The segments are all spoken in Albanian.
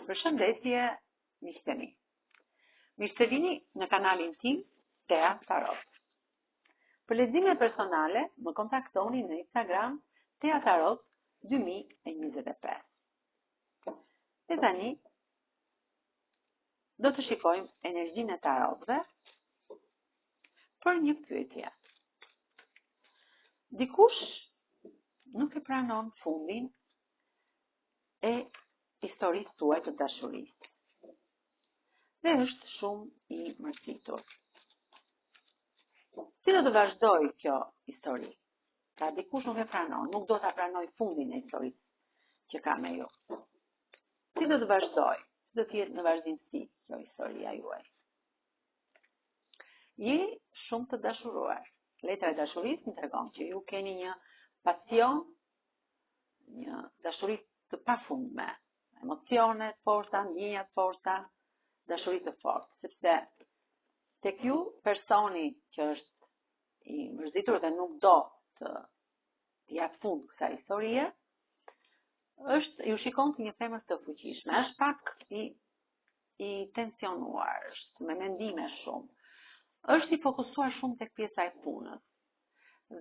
Përshëndetje, miqtemi. Mirë se vini në kanalin tim Tea Tarot. Për lexime personale, më kontaktoni në Instagram Tea Tarot 2025. E tani, do të shikojmë energjinë e tarotëve për një pyetje. Dikush nuk e pranon fundin e historisë tuaj të dashurisë dhe është shumë i mërzitur. Si do të vazhdoj kjo histori? Pra dikush nuk e pranon, nuk do ta pranoj fundin e historisë që ka me ju. Si do të vazhdoj? Si do të jetë në vazhdimsi kjo historia juaj? Je shumë të dashuruar. Letra e dashurisë më tregon që ju keni një pasion, një dashuri të pafundme, emocione të forta, ndjenja të forta, dashuri të fortë, sepse tek ju personi që është i mërzitur dhe nuk do të jap fund kësaj historie, ju shikon si një femër të fuqishme, është pak i tensionuar, është me mendime shumë, është i fokusuar shumë tek pjesa e punës.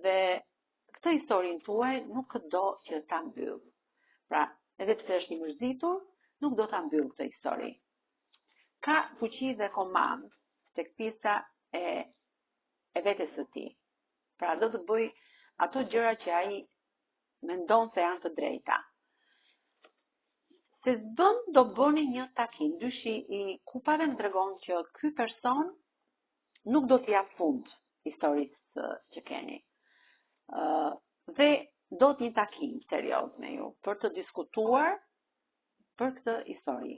Dhe këtë historinë tuaj nuk do që ta mbyll. Pra, edhe pse është i mërzitur, nuk do ta mbyll këtë histori. Ka fuqi dhe komand tek pjesa e vetes së tij. Pra, do të bëj ato gjëra që ai mendon se janë të drejta. Se do bëni një takim, dyshi i kupave më tregon që ky person nuk do t'jap fund historisë që keni. Dhe do të një takim serioz me ju për të diskutuar për këtë histori.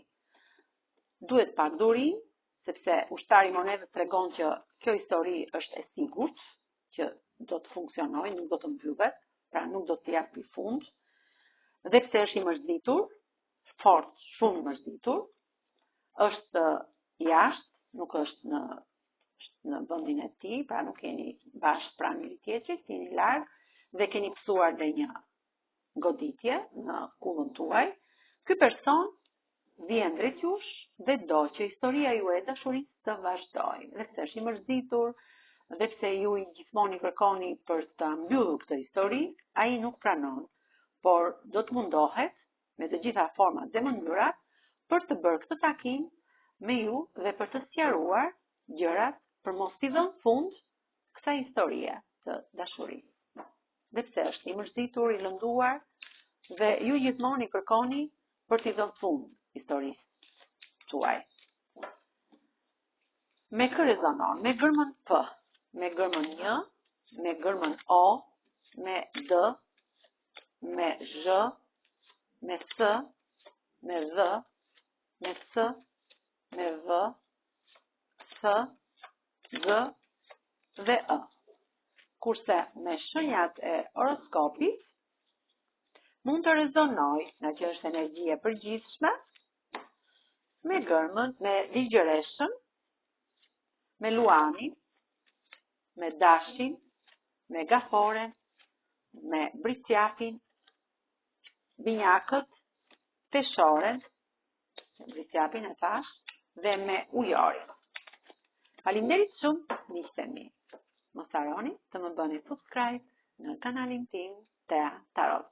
Duhet pak durim, sepse ushtari i monedhës tregon që kjo histori është e sigurt që do të funksionojë, nuk do të mbyllet, pra nuk do të japi fund. Dhe pse është i mërzitur, fort, shumë i mërzitur, është jashtë, nuk është në vendin e tij, pra nuk jeni bashkë pranë njëri tjetrit, jeni larg dhe keni pësuar dhe një goditje në kullën tuaj. Ky person vjen drejt jush dhe do që historia juaj e dashurisë të vazhdojë. Dhe pse është i mërzitur, dhe pse ju i gjithmonë i kërkoni për të mbyllur këtë histori, ai nuk pranon, por do të mundohet me të gjitha format dhe mënyrat për të bërë këtë takim me ju dhe për të sqaruar gjërat për mos t'i dhënë fund kësaj historie të dashurisë. Dhe pse është i mërzitur, i lënduar dhe ju gjithmonë i kërkoni për t'i dhënë fund historisë tuaj. Me kë rezonon? Me gërmën P, me gërmën J, me gërmën O, me D, me Zh, me S, me Dh, me S, me V, S, G dhe E. Kurse me shenjat e horoskopit mund të rezonoj nga që është energji e përgjithshme, me gërmën, me ligjëreshën, me luanin, me dashin, me gaforen, me brisjapin, binjakët, peshoren, brisjapin e thash, dhe me ujorin. Faleminderit shumë, miqtemi. Mos harroni të më bëni subscribe në kanalin tim Tea Tarot.